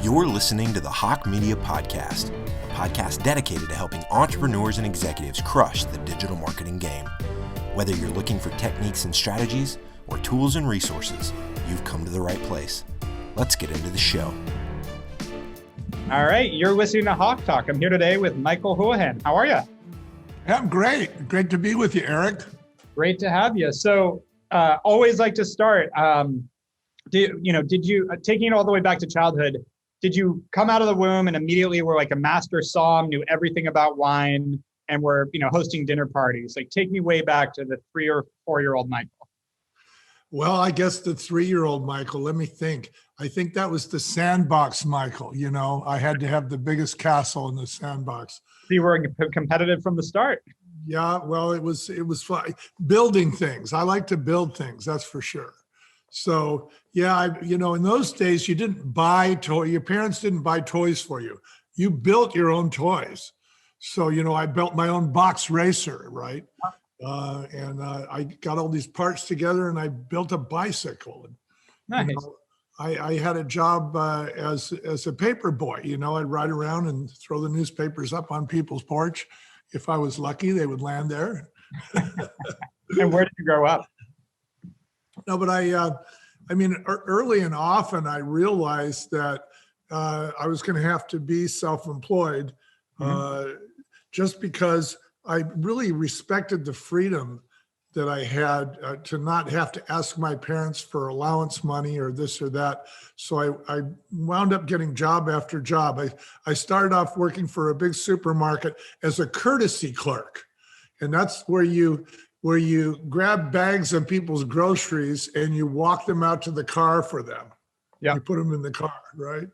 You're listening to the Hawke Media Podcast, a podcast dedicated to helping entrepreneurs and executives crush the digital marketing game. Whether you're looking for techniques and strategies or tools and resources, you've come to the right place. Let's get into the show. All right, you're listening to HawkeTalk. I'm here today with Michael Houlihan. How are you? I'm great. Great to be with you, Erik. Great to have you. So, always like to start. Did you taking it all the way back to childhood? Did you come out of the womb and immediately were like a master somm, knew everything about wine, and were hosting dinner parties? Like, take me way back to the 3 or 4-year-old Michael. Well, I guess the 3-year-old Michael. Let me think. I think that was the sandbox Michael. I had to have the biggest castle in the sandbox. So you were competitive from the start. Yeah, well, it was fun. Building things. I like to build things, that's for sure. So yeah, in those days you didn't buy toys. Your parents didn't buy toys for you. You built your own toys. So, I built my own box racer, right? And I got all these parts together and I built a bicycle. Nice. I had a job as a paper boy. I'd ride around and throw the newspapers up on people's porch. If I was lucky, they would land there. And where did you grow up? No, but early and often I realized that I was going to have to be self-employed, just because I really respected the freedom that I had to not have to ask my parents for allowance money or this or that. So I wound up getting job after job. I started off working for a big supermarket as a courtesy clerk. And that's where you grab bags of people's groceries and you walk them out to the car for them. Yeah. You put them in the car, right?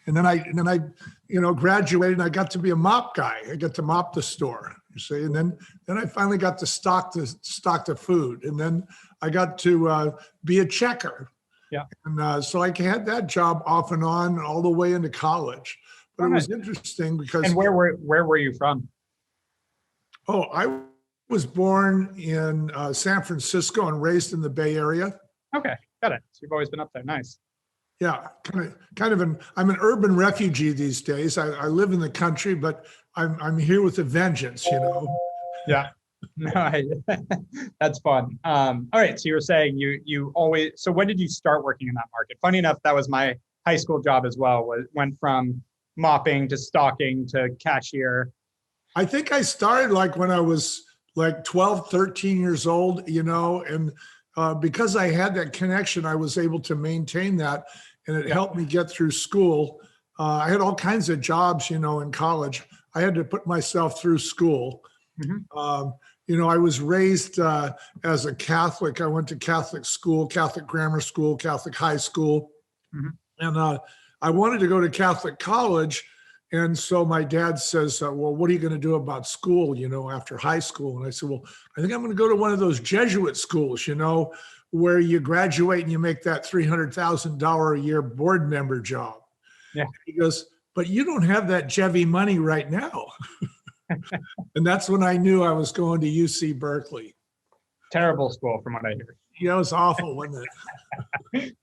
And then I graduated and I got to be a mop guy. I got to mop the store, you see. And then I finally got to stock the food. And then I got to be a checker. Yeah. And so I had that job off and on all the way into college. But it was interesting because. And where were you from? Oh, I was born in San Francisco and raised in the Bay Area. Okay, got it. So you've always been up there. Nice. Yeah, I'm an urban refugee these days. I live in the country, but I'm here with a vengeance, Yeah, no, that's fun. All right, so you were saying you always. So when did you start working in that market? Funny enough, that was my high school job as well. Went from mopping to stocking to cashier. I think I started when I was 12, 13 years old, and because I had that connection, I was able to maintain that, and it helped me get through school. I had all kinds of jobs, in college. I had to put myself through school. Mm-hmm. I was raised as a Catholic. I went to Catholic school, Catholic grammar school, Catholic high school. Mm-hmm. And I wanted to go to Catholic college. And so my dad says, well, what are you going to do about school, after high school? And I said, well, I think I'm going to go to one of those Jesuit schools, where you graduate and you make that $300,000 a year board member job. Yeah. He goes, but you don't have that Jevy money right now. And that's when I knew I was going to UC Berkeley. Terrible school from what I hear. It was awful, wasn't it?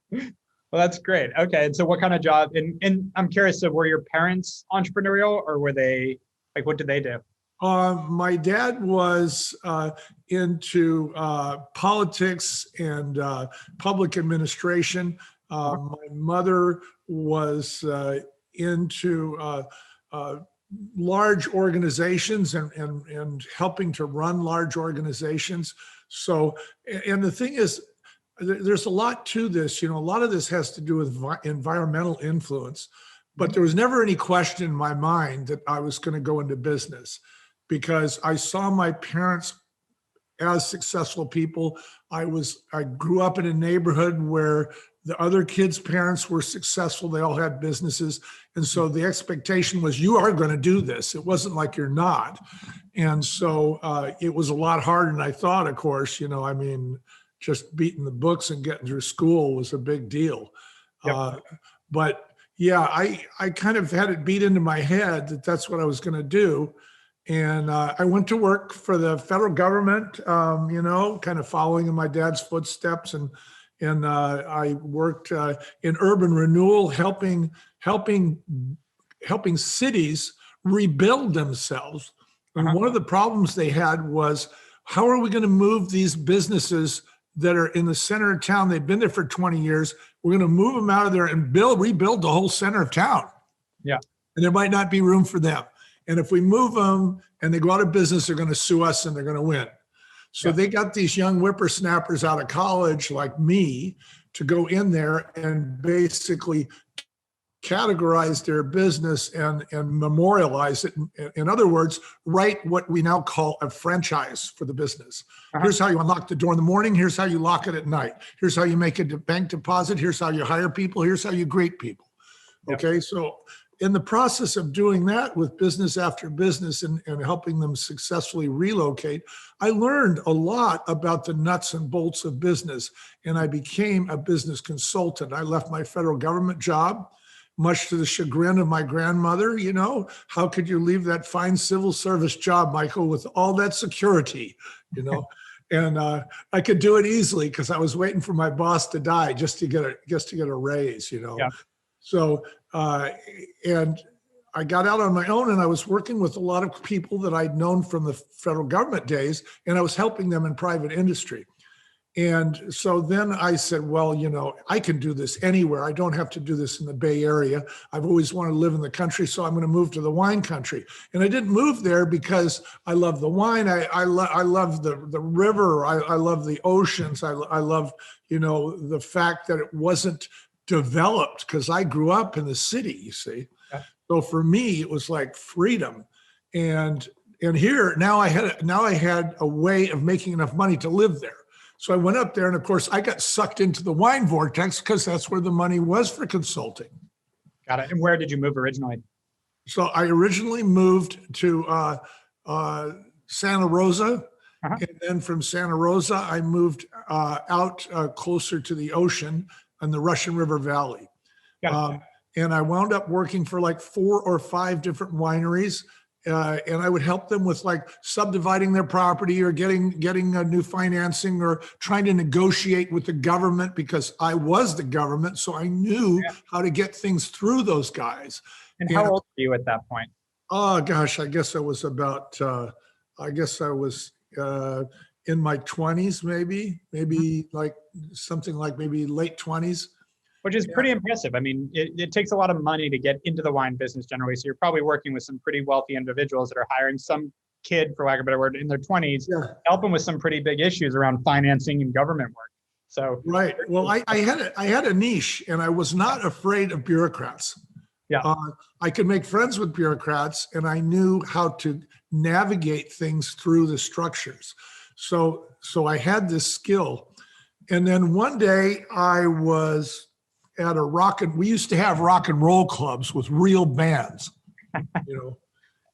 Well, that's great. Okay. And so what kind of job, and I'm curious, so were your parents entrepreneurial or were they, what did they do? My dad was into politics and public administration. My mother was into large organizations and helping to run large organizations. So, and the thing is, there's a lot to this, a lot of this has to do with environmental influence, but there was never any question in my mind that I was going to go into business because I saw my parents as successful people. I grew up in a neighborhood where the other kids' parents were successful. They all had businesses. And so the expectation was, you are going to do this. It wasn't like you're not. And so it was a lot harder than I thought, of course, just beating the books and getting through school was a big deal. Yep. But yeah, I kind of had it beat into my head that that's what I was going to do. And I went to work for the federal government, kind of following in my dad's footsteps. And and I worked in urban renewal, helping cities rebuild themselves. And one of the problems they had was, how are we going to move these businesses that are in the center of town? They've been there for 20 years. We're going to move them out of there and rebuild the whole center of town. Yeah. And there might not be room for them. And if we move them and they go out of business, they're going to sue us and they're going to win. So they got these young whippersnappers out of college like me to go in there and basically categorize their business and memorialize it. In other words, write what we now call a franchise for the business. Here's how you unlock the door in the morning. Here's how you lock it at night. Here's how you make a bank deposit. Here's how you hire people. Here's how you greet people. Okay, so in the process of doing that with business after business and helping them successfully relocate, I learned a lot about the nuts and bolts of business, and I became a business consultant. I left my federal government job, much to the chagrin of my grandmother. You know, how could you leave that fine civil service job, Michael, with all that security, you know? And I could do it easily because I was waiting for my boss to die just to get a raise, you know? Yeah. So, and I got out on my own, and I was working with a lot of people that I'd known from the federal government days, and I was helping them in private industry. And so then I said, well, you know, I can do this anywhere. I don't have to do this in the Bay Area. I've always wanted to live in the country, so I'm going to move to the wine country. And I didn't move there because I love the wine. I love the river. I love the oceans. I love, you know, the fact that it wasn't developed because I grew up in the city, you see. Yeah. So for me, it was like freedom. And here, now I had a way of making enough money to live there. So I went up there, and of course I got sucked into the wine vortex because that's where the money was for consulting. Got it. And where did you move originally? So I originally moved to Santa Rosa. And then from Santa Rosa, I moved out closer to the ocean in the Russian River Valley. And I wound up working for like 4 or 5 different wineries. And I would help them with like subdividing their property or getting a new financing or trying to negotiate with the government, because I was the government. So I knew how to get things through those guys. And how old were you at that point? Oh gosh, I guess I was about, in my 20s, maybe like something like maybe late 20s. Which is pretty impressive. I mean, it takes a lot of money to get into the wine business generally. So you're probably working with some pretty wealthy individuals that are hiring some kid, for lack of a better word, in their 20s, help them with some pretty big issues around financing and government work. So right. Well, I had a niche, and I was not afraid of bureaucrats. Yeah. I could make friends with bureaucrats, and I knew how to navigate things through the structures. So I had this skill. And then one day I was at we used to have rock and roll clubs with real bands, you know,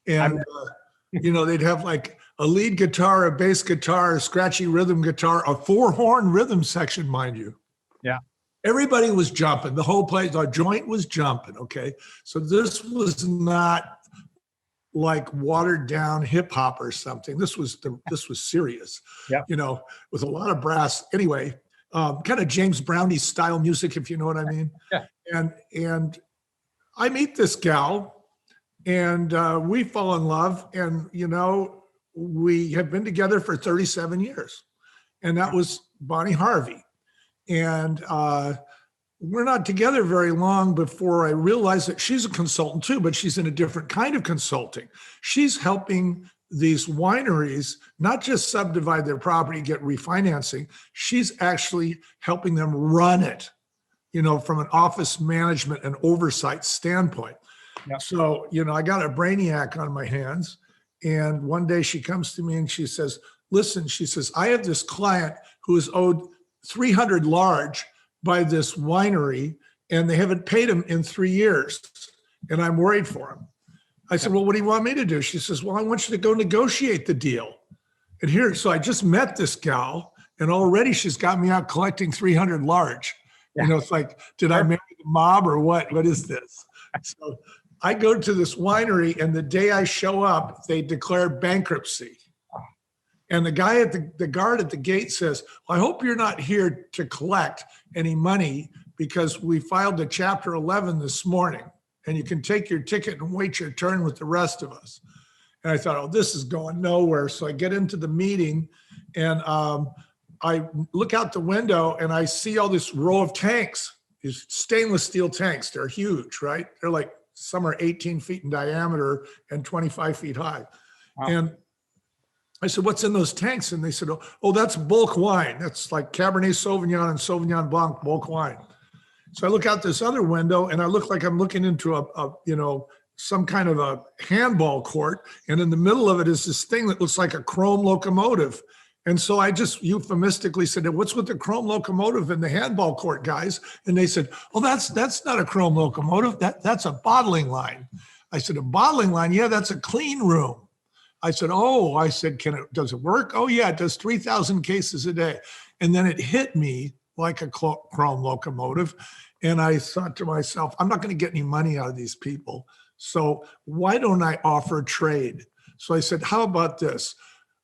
and, you know, they'd have like a lead guitar, a bass guitar, a scratchy rhythm guitar, a 4-horn rhythm section, mind you. Yeah. Everybody was jumping. The whole place, our joint was jumping. Okay. So this was not like watered down hip hop or something. This was serious, you know, with a lot of brass. Anyway, kind of James Brownie style music, if you know what I mean. Yeah. And I meet this gal, and we fall in love, and you know, we have been together for 37 years, and that was Bonnie Harvey. And we're not together very long before I realized that she's a consultant too, but she's in a different kind of consulting. She's helping these wineries not just subdivide their property, get refinancing. She's actually helping them run it, you know, from an office management and oversight standpoint. Yeah. So, you know, I got a brainiac on my hands. And one day she comes to me and she says, listen, she says, I have this client who is owed 300 large by this winery, and they haven't paid him in 3 years. And I'm worried for him. I said, well, what do you want me to do? She says, well, I want you to go negotiate the deal. And so I just met this gal, and already she's got me out collecting 300 large. Yeah. You know, it's like, did I marry the mob or what? What is this? So I go to this winery, and the day I show up, they declare bankruptcy. And the guy the guard at the gate says, well, I hope you're not here to collect any money because we filed a Chapter 11 this morning and you can take your ticket and wait your turn with the rest of us. And I thought, oh, this is going nowhere. So I get into the meeting and I look out the window and I see all this row of tanks, these stainless steel tanks. They're huge, right? They're like, some are 18 feet in diameter and 25 feet high. Wow. And I said, what's in those tanks? And they said, oh, that's bulk wine. That's like Cabernet Sauvignon and Sauvignon Blanc bulk wine. So I look out this other window and I look like I'm looking into some kind of a handball court. And in the middle of it is this thing that looks like a chrome locomotive. And so I just euphemistically said, what's with the chrome locomotive in the handball court, guys? And they said, oh, that's not a chrome locomotive. That's a bottling line. I said, a bottling line? Yeah, that's a clean room. I said, does it work? Oh yeah, it does 3,000 cases a day. And then it hit me like a chrome locomotive. And I thought to myself, I'm not going to get any money out of these people. So why don't I offer trade? So I said, how about this?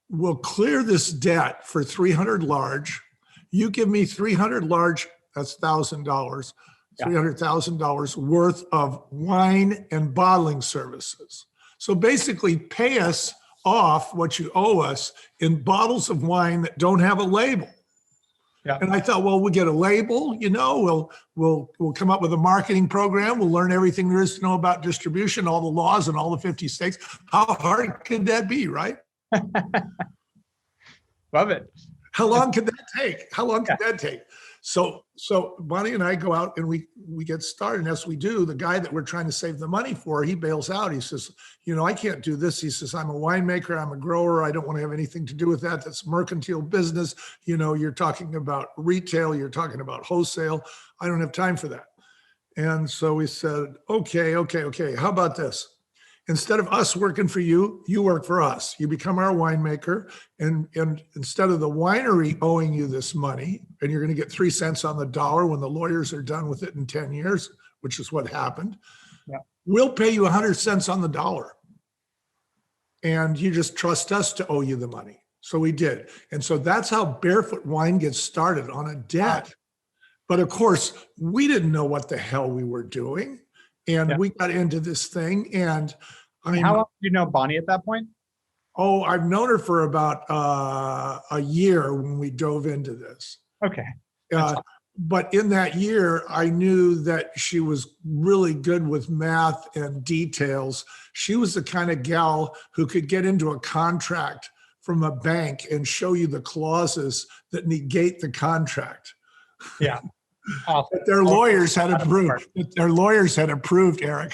We'll clear this debt for 300 large. You give me 300 large, that's $1,000, $300,000 worth of wine and bottling services. So basically pay us off what you owe us in bottles of wine that don't have a label. Yeah. And I thought, well, we'll get a label, we'll come up with a marketing program. We'll learn everything there is to know about distribution, all the laws in all the 50 states. How hard could that be, right? Love it. How long could that take? That take? So Bonnie and I go out and we get started. And as we do, the guy that we're trying to save the money for, he bails out. He says, I can't do this. He says, I'm a winemaker. I'm a grower. I don't want to have anything to do with that. That's mercantile business. You're talking about retail. You're talking about wholesale. I don't have time for that. And so we said, okay. How about this? Instead of us working for you, you work for us. You become our winemaker. And instead of the winery owing you this money, and you're going to get 3 cents on the dollar when the lawyers are done with it in 10 years, which is what happened, we'll pay you 100 cents on the dollar. And you just trust us to owe you the money. So we did. And so that's how Barefoot Wine gets started, on a debt. But of course, we didn't know what the hell we were doing. And we got into this thing. And how long did you know Bonnie at that point? Oh, I've known her for about a year when we dove into this. Okay. But in that year, I knew that she was really good with math and details. She was the kind of gal who could get into a contract from a bank and show you the clauses that negate the contract. Yeah. That their lawyers had approved. Erik.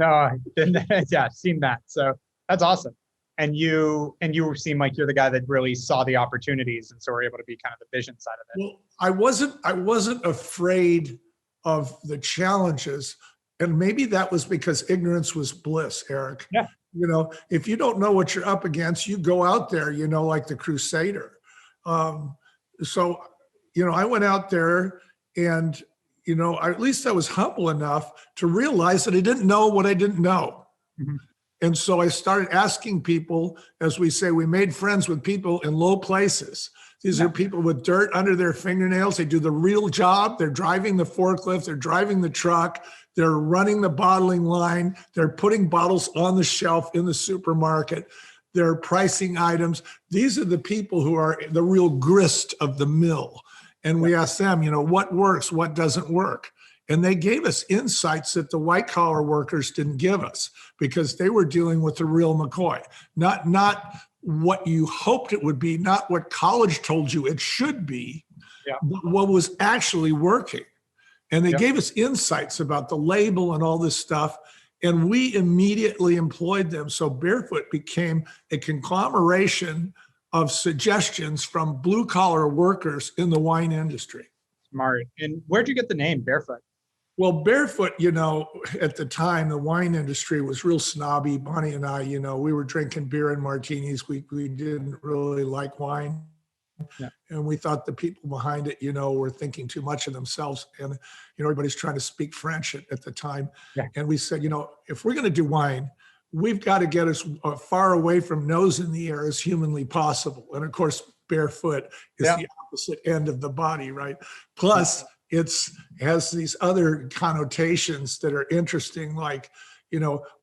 I've seen that. So that's awesome. And you seem like you're the guy that really saw the opportunities, and so we're able to be kind of the vision side of it. Well, I wasn't afraid of the challenges, and maybe that was because ignorance was bliss, Erik. Yeah. If you don't know what you're up against, you go out there, like the Crusader. So I went out there. And, at least I was humble enough to realize that I didn't know what I didn't know. Mm-hmm. And so I started asking people, as we say, we made friends with people in low places. These are people with dirt under their fingernails. They do the real job. They're driving the forklift. They're driving the truck. They're running the bottling line. They're putting bottles on the shelf in the supermarket. They're pricing items. These are the people who are the real grist of the mill. And we asked them, what works, what doesn't work. And they gave us insights that the white collar workers didn't give us, because they were dealing with the real McCoy, not what you hoped it would be, not what college told you it should be, but what was actually working. And they gave us insights about the label and all this stuff. And we immediately employed them. So Barefoot became a conglomeration of suggestions from blue collar workers in the wine industry. Smart. And where'd you get the name Barefoot? Well, Barefoot, at the time, the wine industry was real snobby. Bonnie and I, we were drinking beer and martinis. We didn't really like wine. Yeah. And we thought the people behind it, were thinking too much of themselves. And, everybody's trying to speak French at the time. Yeah. And we said, if we're going to do wine, we've got to get as far away from nose in the air as humanly possible. And of course, barefoot is the opposite end of the body, right? Plus, has these other connotations that are interesting, like,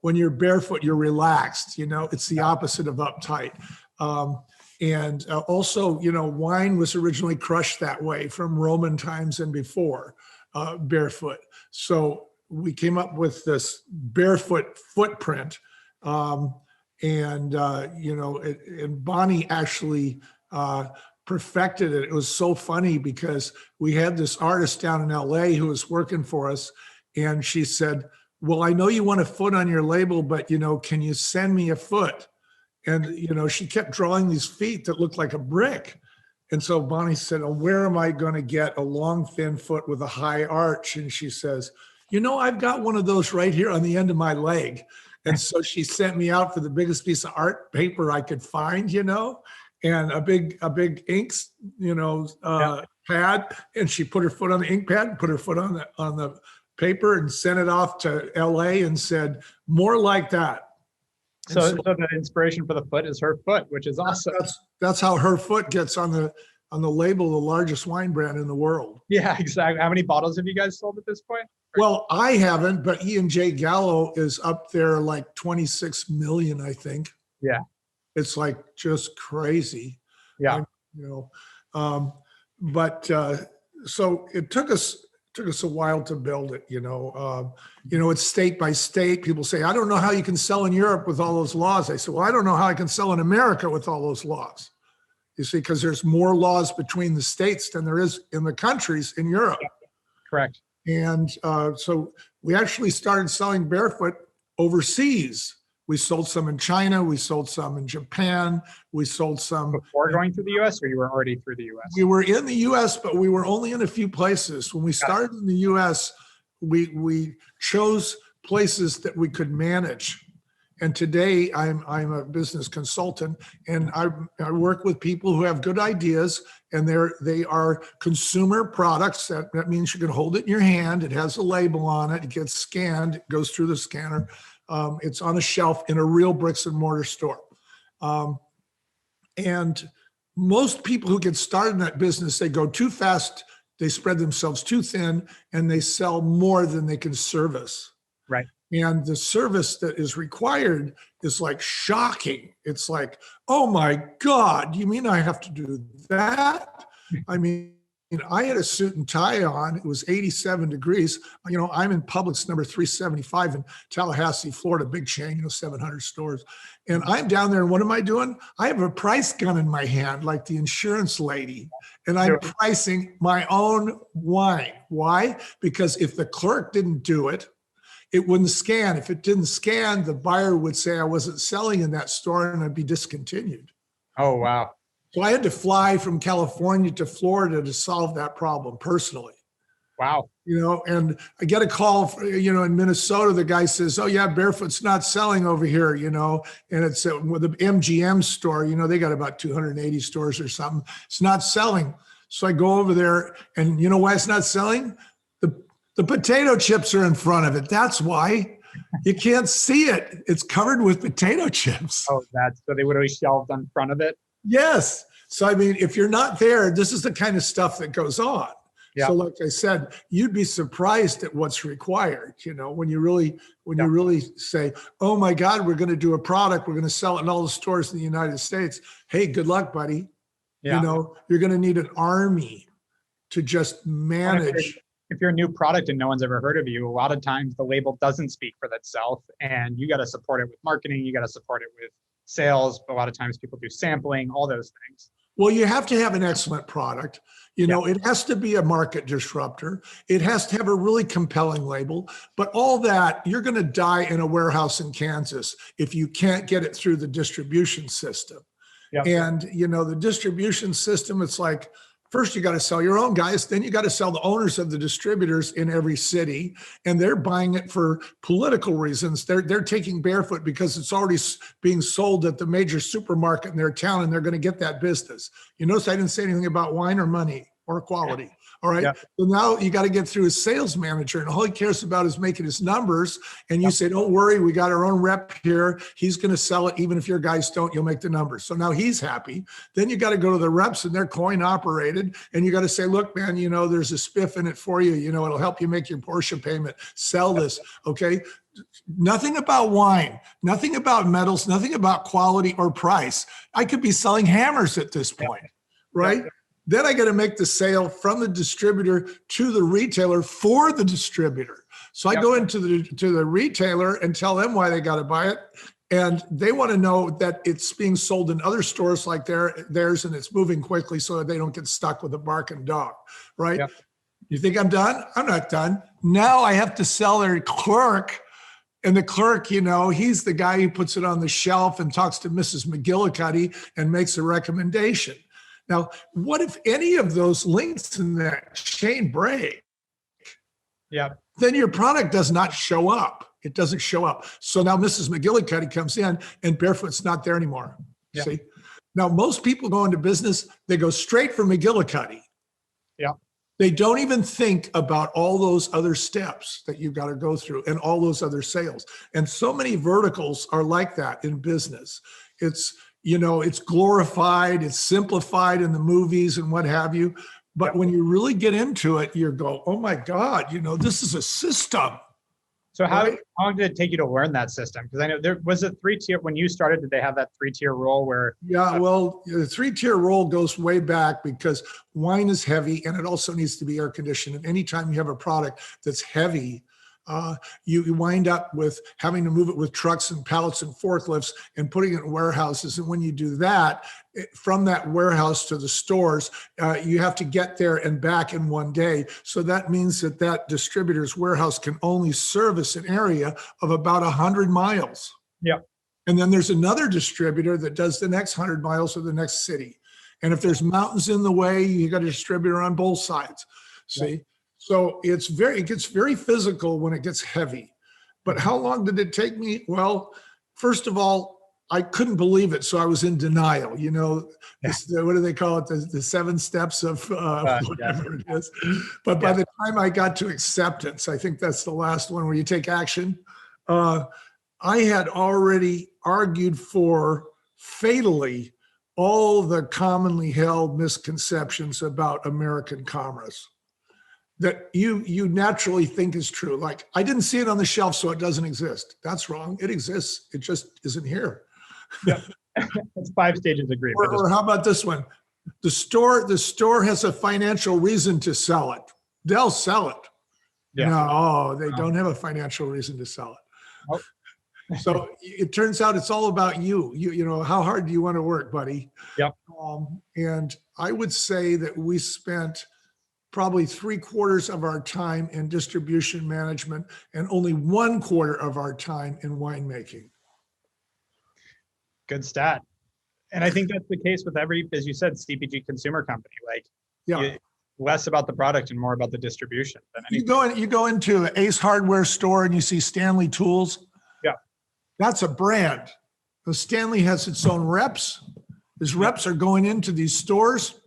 when you're barefoot, you're relaxed, it's the opposite of uptight. And also, wine was originally crushed that way from Roman times and before, barefoot. So we came up with this Barefoot Footprint. And Bonnie actually perfected it. It was so funny because we had this artist down in LA who was working for us, and she said, well, I know you want a foot on your label, but can you send me a foot? And she kept drawing these feet that looked like a brick. And so Bonnie said, oh, where am I going to get a long, thin foot with a high arch? And she says, I've got one of those right here on the end of my leg. And so she sent me out for the biggest piece of art paper I could find, and a big inks, pad. And she put her foot on the ink pad, put her foot on the paper, and sent it off to LA and said, more like that. So the inspiration for the foot is her foot, which is awesome. That's how her foot gets on the label of the largest wine brand in the world. Yeah, exactly. How many bottles have you guys sold at this point? Well, I haven't, but E&J Gallo is up there like 26 million, I think. Yeah. It's like just crazy. Yeah. So it took us a while to build it, it's state by state. People say, I don't know how you can sell in Europe with all those laws. I said, well, I don't know how I can sell in America with all those laws. You see, because there's more laws between the states than there is in the countries in Europe. Correct. And so we actually started selling barefoot overseas. We sold some in China. We sold some in Japan. We sold some before going through the U.S., or you were already through the U.S.? We were in the U.S., but we were only in a few places. When we started in the U.S., we chose places that we could manage. And today I'm a business consultant, and I work with people who have good ideas, and they are consumer products. That means you can hold it in your hand. It has a label on it. It gets scanned. It goes through the scanner. It's on a shelf in a real bricks and mortar store. And most people who get started in that business, they go too fast, they spread themselves too thin, and they sell more than they can service. Right. And the service that is required is like shocking. It's like, oh my God, you mean I have to do that? I mean, I had a suit and tie on. It was 87 degrees. I'm in Publix number 375 in Tallahassee, Florida, big chain, 700 stores. And I'm down there, and what am I doing? I have a price gun in my hand, like the insurance lady, and I'm pricing my own wine. Why? Because if the clerk didn't do it, it wouldn't scan. If it didn't scan, the buyer would say I wasn't selling in that store, and I'd be discontinued. Oh, wow. So I had to fly from California to Florida to solve that problem personally. Wow. And I get a call, in Minnesota, the guy says, oh yeah, Barefoot's not selling over here, and it's with the MGM store, they got about 280 stores or something. It's not selling. So I go over there, and you know why it's not selling? The potato chips are in front of it. That's why. You can't see it. It's covered with potato chips. Oh, so they would have shelved in front of it? Yes. So, I mean, if you're not there, this is the kind of stuff that goes on. Yeah. So like I said, you'd be surprised at what's required, when you really say, oh my God, we're going to do a product, we're going to sell it in all the stores in the United States. Hey, good luck, buddy. Yeah. You're going to need an army to just manage. If you're a new product and no one's ever heard of you, a lot of times the label doesn't speak for itself, and you got to support it with marketing. You got to support it with sales. A lot of times people do sampling, all those things. Well, you have to have an excellent product. It has to be a market disruptor. It has to have a really compelling label, but all that, you're going to die in a warehouse in Kansas if you can't get it through the distribution system. Yep. And, the distribution system, it's like, first, you got to sell your own guys. Then you got to sell the owners of the distributors in every city. And they're buying it for political reasons. They're taking Barefoot because it's already being sold at the major supermarket in their town, and they're going to get that business. You notice I didn't say anything about wine or money or quality. All right. Yep. So now you got to get through his sales manager, and all he cares about is making his numbers. And you say, don't worry, we got our own rep here. He's going to sell it. Even if your guys don't, you'll make the numbers. So now he's happy. Then you got to go to the reps, and they're coin operated. And you got to say, look, man, there's a spiff in it for you. It'll help you make your Porsche payment. Sell this. Okay. Nothing about wine, nothing about metals, nothing about quality or price. I could be selling hammers at this point, right? Then I got to make the sale from the distributor to the retailer for the distributor. So I go into the retailer and tell them why they got to buy it. And they want to know that it's being sold in other stores like theirs, and it's moving quickly so that they don't get stuck with a barking dog, right? Yep. You think I'm done? I'm not done. Now I have to sell their clerk. And the clerk, he's the guy who puts it on the shelf and talks to Mrs. McGillicuddy and makes a recommendation. Now, what if any of those links in that chain break? Yeah. Then your product does not show up. It doesn't show up. So now Mrs. McGillicuddy comes in and Barefoot's not there anymore. Yeah. See? Now, most people go into business, they go straight for McGillicuddy. Yeah. They don't even think about all those other steps that you've got to go through and all those other sales. And so many verticals are like that in business. It's glorified, it's simplified in the movies and what have you. But when you really get into it, you go, oh my God, this is a system. So how long did it take you to learn that system? Because I know there was a 3-tier, when you started, did they have that 3-tier rule where? Yeah, well, the 3-tier rule goes way back because wine is heavy and it also needs to be air conditioned. And anytime you have a product that's heavy, you wind up with having to move it with trucks and pallets and forklifts and putting it in warehouses. And when you do that, from that warehouse to the stores, you have to get there and back in one day. So that means that distributor's warehouse can only service an area of about 100 miles. Yeah. And then there's another distributor that does the next 100 miles or the next city. And if there's mountains in the way, you got a distributor on both sides. See? Yeah. So it gets very physical when it gets heavy. But how long did it take me? Well, first of all, I couldn't believe it. So I was in denial, what do they call it? The 7 steps of whatever it is. But by the time I got to acceptance, I think that's the last one where you take action. I had already argued for fatally all the commonly held misconceptions about American commerce that you naturally think is true. Like, I didn't see it on the shelf, so it doesn't exist. That's wrong. It exists. It just isn't here. Yeah, it's 5 stages of grief. Or how about this one? The store has a financial reason to sell it. They'll sell it. Yeah. No, they don't have a financial reason to sell it. Oh. So it turns out it's all about you. How hard do you want to work, buddy? Yep. And I would say that we spent probably 3/4 of our time in distribution management and only 1/4 of our time in winemaking. Good stat. And I think that's the case with every, as you said, CPG consumer company. Less about the product and more about the distribution than anything. You go into an Ace Hardware store and you see Stanley Tools. Yeah. That's a brand. So Stanley has its own reps. His reps are going into these stores,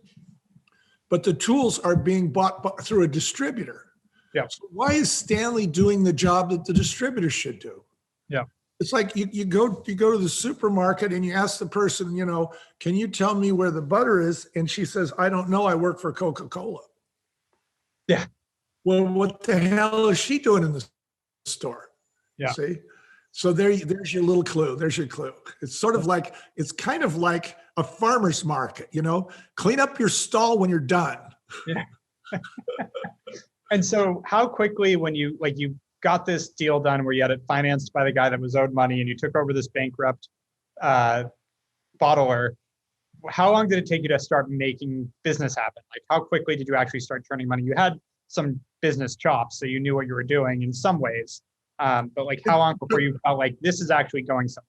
but the tools are being bought through a distributor. Yeah. So why is Stanley doing the job that the distributor should do? Yeah. It's like you go to the supermarket and you ask the person, can you tell me where the butter is? And she says, I don't know. I work for Coca-Cola. Yeah. Well, what the hell is she doing in the store? Yeah. See? So there's your little clue. There's your clue. It's kind of like a farmer's market, clean up your stall when you're done. Yeah. And so how quickly, when you got this deal done where you had it financed by the guy that was owed money and you took over this bankrupt bottler, how long did it take you to start making business happen? Like, how quickly did you actually start turning money? You had some business chops, so you knew what you were doing in some ways. But how long before you felt like this is actually going somewhere?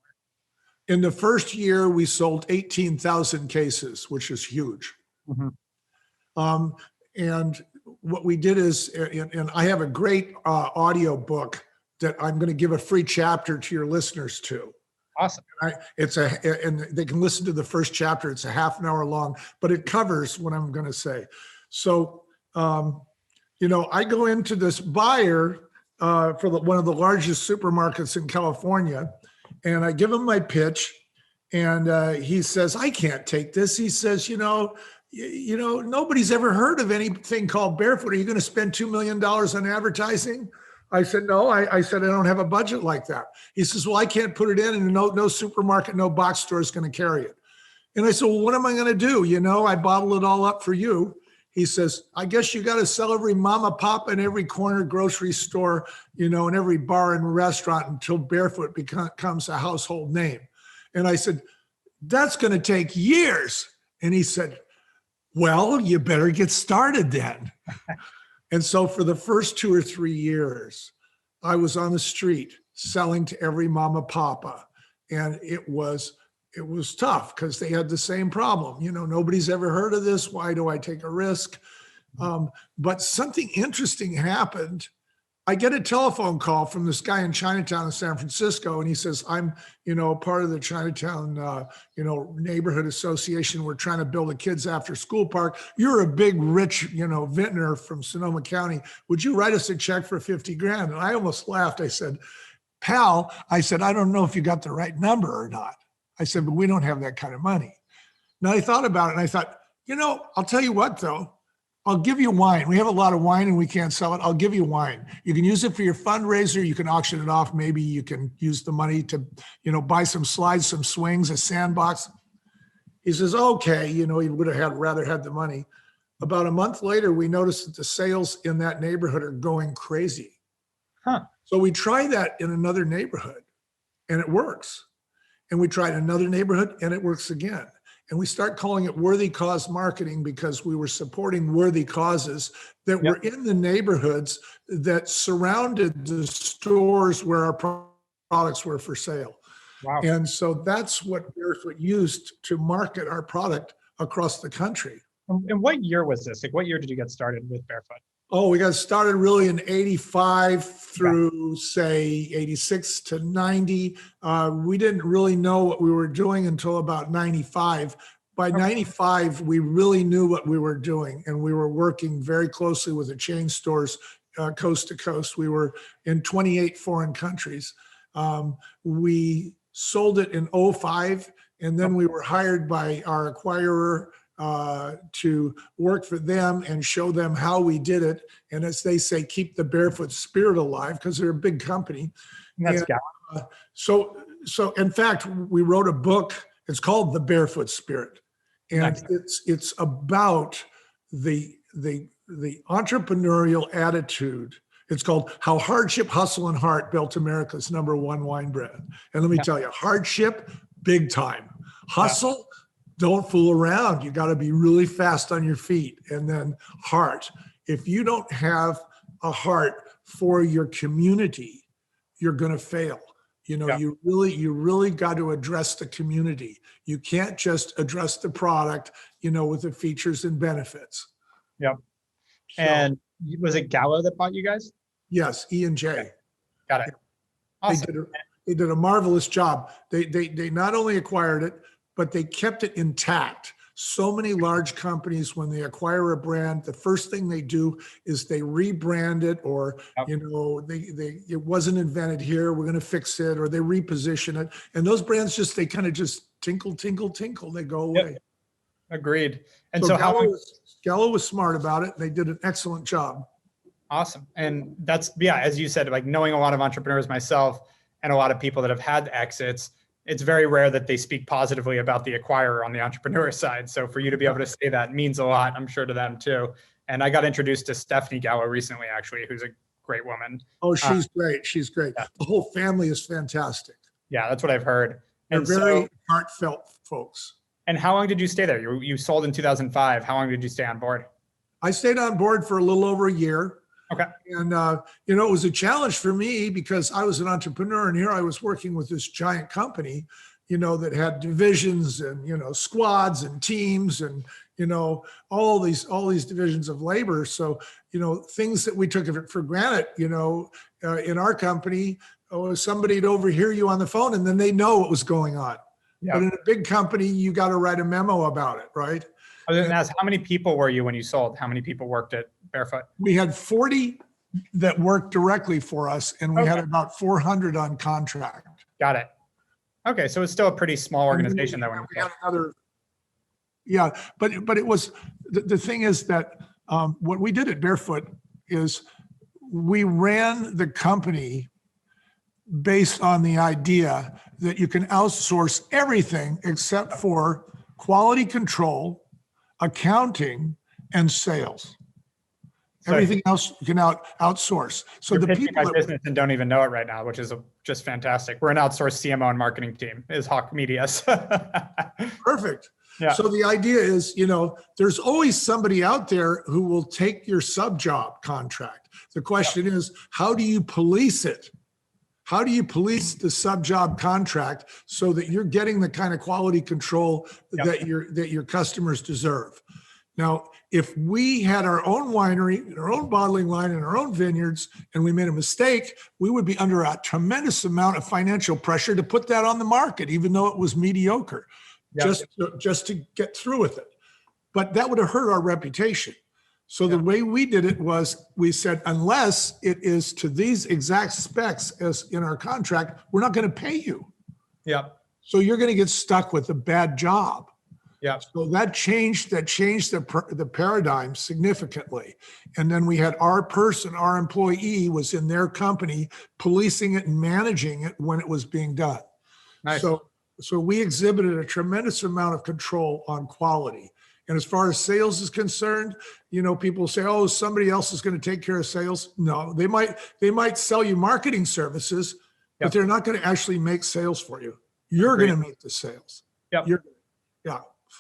In the first year, we sold 18,000 cases, which is huge. Mm-hmm. And what we did is, and I have a great audio book that I'm going to give a free chapter to your listeners to. Awesome. And they can listen to the first chapter. It's a half an hour long, but it covers what I'm going to say. So I go into this buyer for one of the largest supermarkets in California, and I give him my pitch, and he says, "I can't take this." He says, nobody's ever heard of anything called Barefoot. Are you going to spend $2 million on advertising? I said, no. I said, I don't have a budget like that. He says, well, I can't put it in, and no supermarket, no box store is going to carry it. And I said, well, what am I going to do? I bottle it all up for you. He says, I guess you got to sell every mama, pop, and every corner grocery store, and every bar and restaurant until Barefoot becomes a household name. And I said, that's going to take years. And he said, well, you better get started then. And so for the first 2 or 3 years, I was on the street selling to every mama, papa. And it was tough because they had the same problem. Nobody's ever heard of this. Why do I take a risk? But something interesting happened. I get a telephone call from this guy in Chinatown in San Francisco, and he says, I'm, part of the Chinatown, neighborhood association. We're trying to build a kids after school park. You're a big, rich, vintner from Sonoma County. Would you write us a check for 50 grand? And I almost laughed. I said, pal, I don't know if you got the right number or not. I said, but we don't have that kind of money. Now I thought about it, and I thought, I'll tell you what, though. I'll give you wine. We have a lot of wine and we can't sell it. I'll give you wine. You can use it for your fundraiser. You can auction it off. Maybe you can use the money to, buy some slides, some swings, a sandbox. He says, okay, he would have rather had the money. About a month later, we noticed that the sales in that neighborhood are going crazy. So we try that in another neighborhood and it works. And we tried another neighborhood and it works again. And we start calling it worthy cause marketing because we were supporting worthy causes that were in the neighborhoods that surrounded the stores where our products were for sale. Wow. And so that's what Barefoot used to market our product across the country. And what year was this? What year did you get started with Barefoot? Oh, we got started really in 85 through, say, 86 to 90. We didn't really know what we were doing until about 95. By 95, we really knew what we were doing, and we were working very closely with the chain stores coast to coast. We were in 28 foreign countries. We sold it in 05, and then we were hired by our acquirer to work for them and show them how we did it. And as they say, keep the Barefoot spirit alive because they're a big company. So in fact, we wrote a book. It's called The Barefoot Spirit. And it's about the entrepreneurial attitude. It's called How Hardship, Hustle, and Heart Built America's #1 wine brand. And let me tell you, hardship, big time. Hustle, don't fool around. You got to be really fast on your feet. And then heart. If you don't have a heart for your community, you're going to fail. You really got to address the community. You can't just address the product, with the features and benefits. Yep. So, and was it Gallo that bought you guys? Yes, E&J. Okay. Got it. Awesome. They did a marvelous job. They not only acquired it, but they kept it intact. So many large companies, when they acquire a brand, the first thing they do is they rebrand it, or it wasn't invented here, we're going to fix it, or they reposition it. And those brands they kind of tinkle, they go away. Yep. Agreed. And so Gallo was smart about it. They did an excellent job. Awesome. And that's, as you said, knowing a lot of entrepreneurs myself and a lot of people that have had exits, it's very rare that they speak positively about the acquirer on the entrepreneur side. So for you to be able to say that means a lot, I'm sure, to them too. And I got introduced to Stephanie Gallo recently, actually, who's a great woman. Oh, she's great. She's great. Yeah. The whole family is fantastic. Yeah, that's what I've heard. They're very heartfelt folks. And how long did you stay there? You sold in 2005. How long did you stay on board? I stayed on board for a little over a year. Okay. And, it was a challenge for me because I was an entrepreneur, and here I was working with this giant company, that had divisions and, squads and teams and, all these divisions of labor. So, things that we took for granted, in our company, somebody'd overhear you on the phone and then they know what was going on. Yeah. But in a big company, you got to write a memo about it, right? I was going to ask, how many people were you when you sold? How many people worked at Barefoot? We had 40 that worked directly for us, and we had about 400 on contract. Got it. Okay, so it's still a pretty small organization though. We had another, yeah, but it was, the thing is that what we did at Barefoot is we ran the company based on the idea that you can outsource everything except for quality control, accounting, and sales. Everything else you can outsource. So the people my business and don't even know it right now, which is just fantastic. We're an outsourced CMO and marketing team, is Hawke Media. Perfect. Yeah. So the idea is, there's always somebody out there who will take your sub job contract. The question is, how do you police it? How do you police the sub job contract so that you're getting the kind of quality control that your customers deserve? Now, if we had our own winery, our own bottling line, and our own vineyards, and we made a mistake, we would be under a tremendous amount of financial pressure to put that on the market, even though it was mediocre, just to get through with it. But that would have hurt our reputation. So the way we did it was we said, unless it is to these exact specs as in our contract, we're not going to pay you. Yeah. So you're going to get stuck with a bad job. Yeah. So that changed the paradigm significantly. And then we had our employee was in their company policing it and managing it when it was being done. Nice. So we exhibited a tremendous amount of control on quality. And as far as sales is concerned, people say, oh, somebody else is going to take care of sales. No, they might sell you marketing services, but they're not going to actually make sales for you. You're going to make the sales. Yep.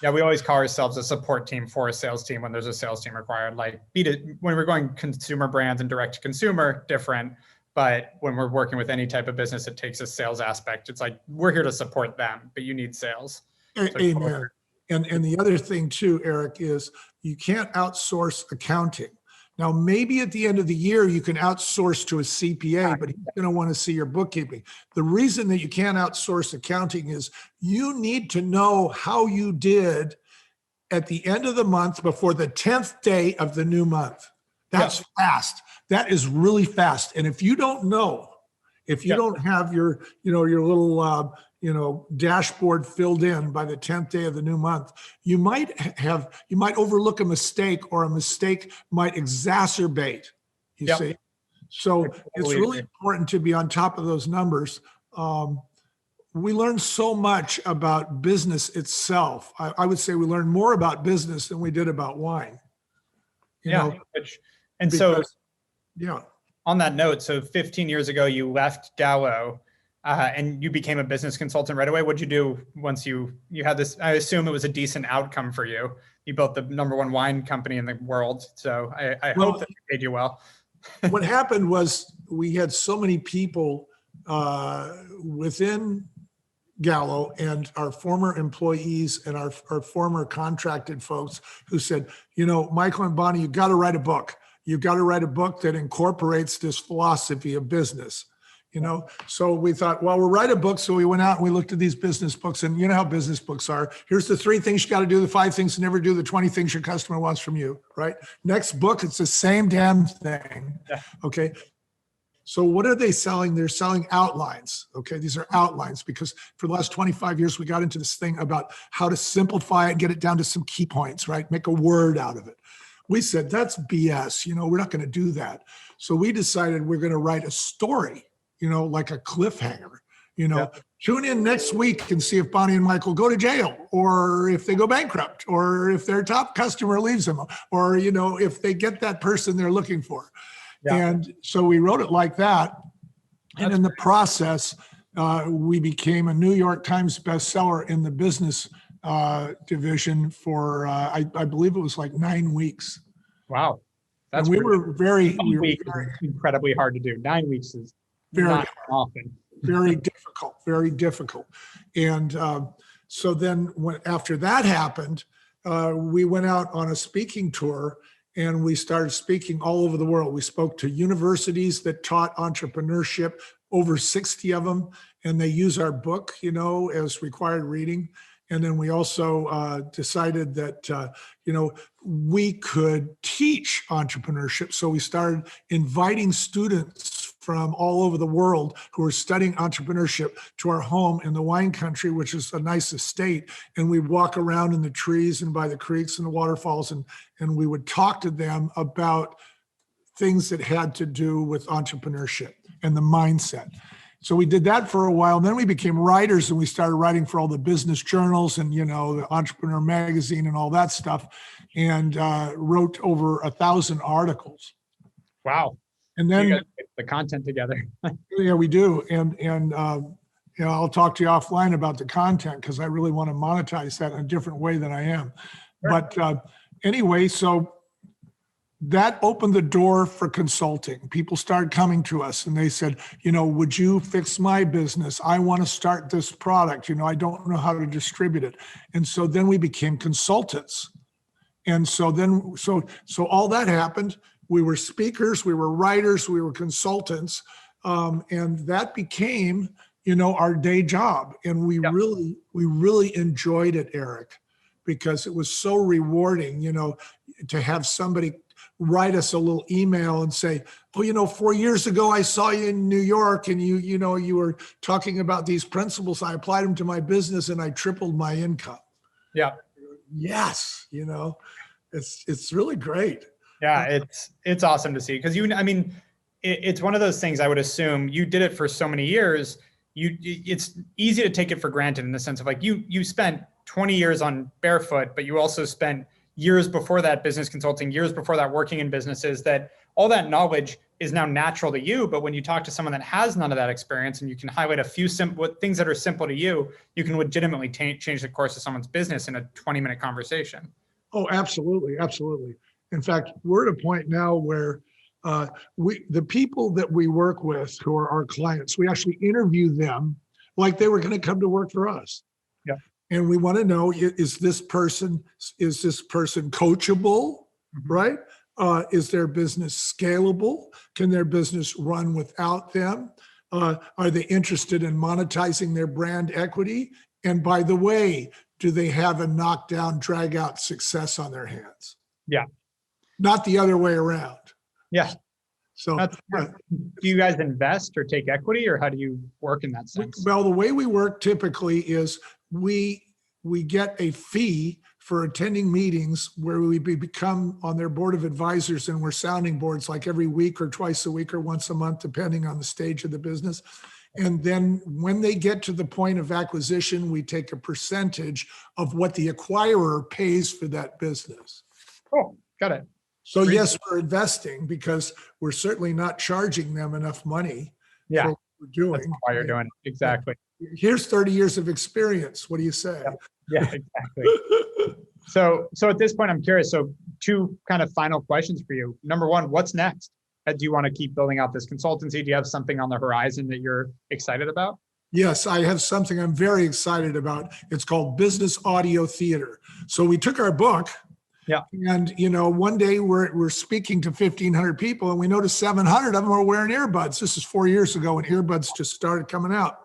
Yeah, we always call ourselves a support team for a sales team when there's a sales team required. Like when we're going consumer brands and direct to consumer, different. But when we're working with any type of business, it takes a sales aspect. It's like, we're here to support them, but you need sales. Amen. And the other thing too, Erik, is you can't outsource accounting. Now, maybe at the end of the year, you can outsource to a CPA, but he's going to want to see your bookkeeping. The reason that you can't outsource accounting is you need to know how you did at the end of the month before the 10th day of the new month. That's fast. That is really fast. And if you don't know, if you don't have your little, dashboard filled in by the 10th day of the new month, you might overlook a mistake, or a mistake might exacerbate, you see? So it's really important to be on top of those numbers. We learned so much about business itself. I would say we learned more about business than we did about wine. On that note, so 15 years ago, you left Gallo and you became a business consultant right away. What'd you do once you had this? I assume it was a decent outcome for you. You built the #1 wine company in the world. So I hope that it paid you well. What happened was we had so many people within Gallo and our former employees and our former contracted folks who said, Michael and Bonnie, you got to write a book. You've got to write a book that incorporates this philosophy of business, So we thought, well, we'll write a book. So we went out and we looked at these business books, and you know how business books are. Here's the 3 things you got to do, the 5 things to never do, the 20 things your customer wants from you, right? Next book, it's the same damn thing. Okay. So what are they selling? They're selling outlines. Okay. These are outlines because for the last 25 years, we got into this thing about how to simplify it, get it down to some key points, right? Make a word out of it. We said, that's BS. We're not going to do that. So we decided we're going to write a story, like a cliffhanger, tune in next week and see if Bonnie and Michael go to jail, or if they go bankrupt, or if their top customer leaves them, or, if they get that person they're looking for. Yeah. And so we wrote it like that. And in the process, we became a New York Times bestseller in the business division for, I believe it was like 9 weeks. Wow. And we were very incredibly hard to do. 9 weeks is very not often. Very difficult. And so then after that happened, we went out on a speaking tour and we started speaking all over the world. We spoke to universities that taught entrepreneurship, over 60 of them, and they use our book, as required reading. And then we also decided that, we could teach entrepreneurship. So we started inviting students from all over the world who are studying entrepreneurship to our home in the wine country, which is a nice estate. And we'd walk around in the trees and by the creeks and the waterfalls, and we would talk to them about things that had to do with entrepreneurship and the mindset. So we did that for a while. And then we became writers, and we started writing for all the business journals and, the Entrepreneur magazine and all that stuff, and wrote over 1,000 articles. Wow. And then you guys get the content together. Yeah, we do. And I'll talk to you offline about the content, because I really want to monetize that in a different way than I am. Sure. But anyway, so that opened the door for consulting. People started coming to us and they said, would you fix my business? I want to start this product. I don't know how to distribute it. And so then we became consultants. And so then, so all that happened. We were speakers, we were writers, we were consultants. And that became, our day job. And we really enjoyed it, Erik, because it was so rewarding, to have somebody write us a little email and say, 4 years ago, I saw you in New York and you were talking about these principles. I applied them to my business and I tripled my income. Yeah. Yes. It's really great. Yeah. It's awesome to see. Cause it's one of those things. I would assume you did it for so many years. It's easy to take it for granted in the sense of like, you spent 20 years on Barefoot, but you also spent years before that business consulting, years before that working in businesses, that all that knowledge is now natural to you. But when you talk to someone that has none of that experience and you can highlight a few simple things that are simple to you, you can legitimately change the course of someone's business in a 20-minute conversation. Oh, absolutely. Absolutely. In fact, we're at a point now where the people that we work with who are our clients, we actually interview them like they were going to come to work for us. Yeah. And we want to know, is this person coachable, right? Is their business scalable? Can their business run without them? Are they interested in monetizing their brand equity? And by the way, do they have a knockdown, drag out success on their hands? Yeah. Not the other way around. Yeah. So do you guys invest or take equity, or how do you work in that sense? Well, the way we work typically is we get a fee for attending meetings where we become on their board of advisors, and we're sounding boards like every week or twice a week or once a month, depending on the stage of the business. And then when they get to the point of acquisition, we take a percentage of what the acquirer pays for that business. Oh, got it. So yes, we're investing because we're certainly not charging them enough money for what we're doing. That's why you're doing it. Exactly. Here's 30 years of experience. What do you say? Yeah, exactly. So at this point, I'm curious. So 2 kind of final questions for you. Number 1, what's next? Do you want to keep building out this consultancy? Do you have something on the horizon that you're excited about? Yes, I have something I'm very excited about. It's called Business Audio Theater. So we took our book. Yeah. And, one day we're speaking to 1,500 people and we noticed 700 of them are wearing earbuds. This is 4 years ago when earbuds just started coming out.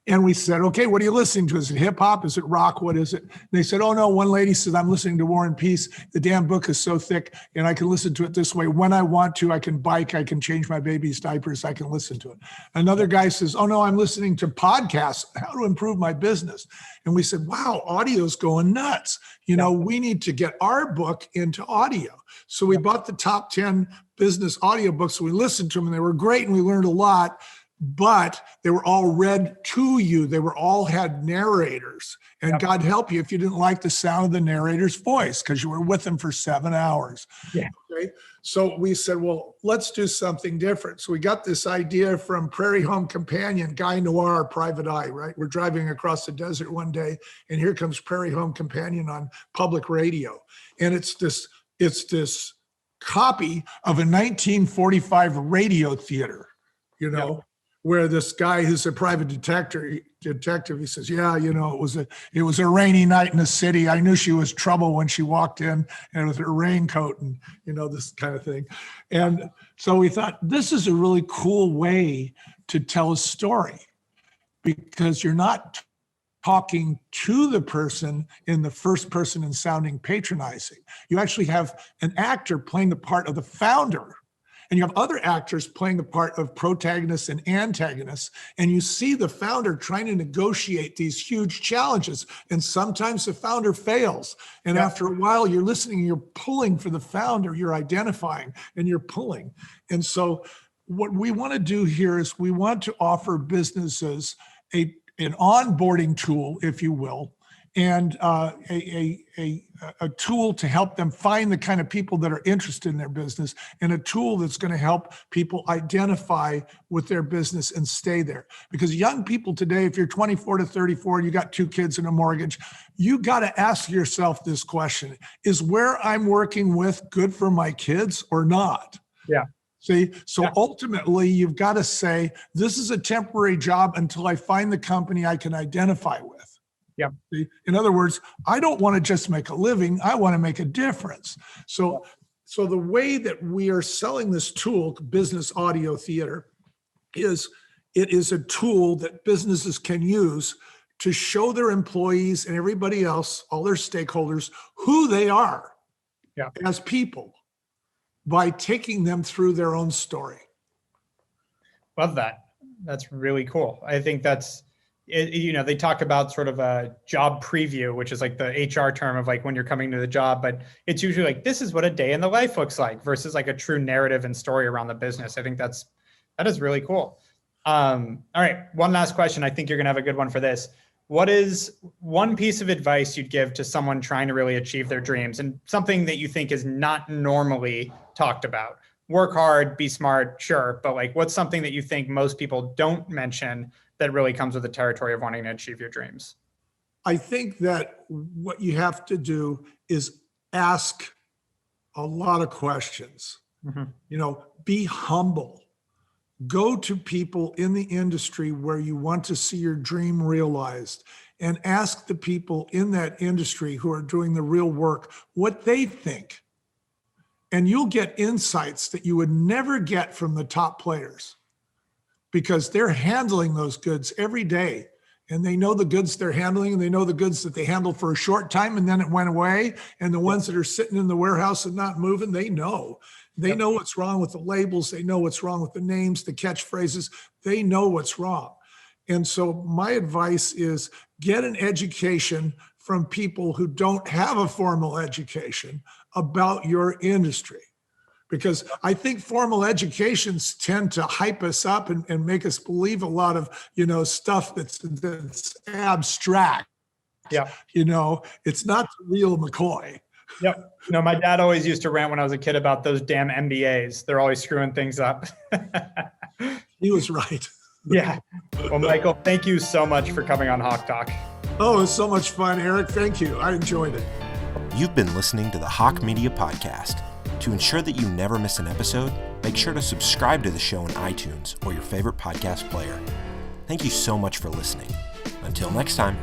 And we said, okay, what are you listening to? Is it hip hop? Is it rock? What is it? And they said, oh no, one lady said, I'm listening to War and Peace. The damn book is so thick and I can listen to it this way. When I want to, I can bike, I can change my baby's diapers, I can listen to it. Another guy says, oh no, I'm listening to podcasts, how to improve my business. And we said, wow, audio's going nuts. We need to get our book into audio. So we bought the top 10 business audiobooks. We listened to them and they were great and we learned a lot. But they were all read to you. They were all had narrators. And God help you if you didn't like the sound of the narrator's voice because you were with them for 7 hours. Yeah. Okay. So we said, well, let's do something different. So we got this idea from Prairie Home Companion, Guy Noir, Private Eye, right? We're driving across the desert one day and here comes Prairie Home Companion on public radio. And it's this copy of a 1945 radio theater, where this guy who's a private detective, he says, yeah, it was a rainy night in the city. I knew she was trouble when she walked in and with her raincoat and, this kind of thing. And so we thought this is a really cool way to tell a story because you're not talking to the person in the first person and sounding patronizing. You actually have an actor playing the part of the founder, and you have other actors playing the part of protagonists and antagonists. And you see the founder trying to negotiate these huge challenges. And sometimes the founder fails. And after a while, you're listening, and you're pulling for the founder, you're identifying and you're pulling. And so what we want to do here is we want to offer businesses an onboarding tool, if you will, and a tool to help them find the kind of people that are interested in their business, and a tool that's going to help people identify with their business and stay there. Because young people today, if you're 24 to 34, you got 2 kids and a mortgage, you got to ask yourself this question: is where I'm working with good for my kids or not? Yeah. See, so ultimately you've got to say, this is a temporary job until I find the company I can identify with. Yeah. See? In other words, I don't want to just make a living. I want to make a difference. So the way that we are selling this tool, Business Audio Theater, is it is a tool that businesses can use to show their employees and everybody else, all their stakeholders, who they are as people, by taking them through their own story. Love that. That's really cool. I think that's, they talk about sort of a job preview, which is like the HR term of like when you're coming to the job, but it's usually like, this is what a day in the life looks like, versus like a true narrative and story around the business. I think that is really cool. All right. One last question. I think you're going to have a good one for this. What is one piece of advice you'd give to someone trying to really achieve their dreams, and something that you think is not normally talked about? Work hard, be smart, sure. But like, what's something that you think most people don't mention that really comes with the territory of wanting to achieve your dreams? I think that what you have to do is ask a lot of questions. Mm-hmm. Be humble. Go to people in the industry where you want to see your dream realized, and ask the people in that industry who are doing the real work what they think. And you'll get insights that you would never get from the top players, because they're handling those goods every day, and they know the goods they're handling, and they know the goods that they handled for a short time and then it went away. And the ones that are sitting in the warehouse and not moving, they know. They know what's wrong with the labels. They know what's wrong with the names, the catchphrases. They know what's wrong. And so my advice is get an education from people who don't have a formal education about your industry. Because I think formal educations tend to hype us up and make us believe a lot of, stuff that's abstract. Yeah. It's not the real McCoy. Yep. My dad always used to rant when I was a kid about those damn MBAs. They're always screwing things up. He was right. Yeah. Well, Michael, thank you so much for coming on HawkeTalk. Oh, it was so much fun, Erik. Thank you. I enjoyed it. You've been listening to the Hawke Media Podcast. To ensure that you never miss an episode, make sure to subscribe to the show in iTunes or your favorite podcast player. Thank you so much for listening. Until next time.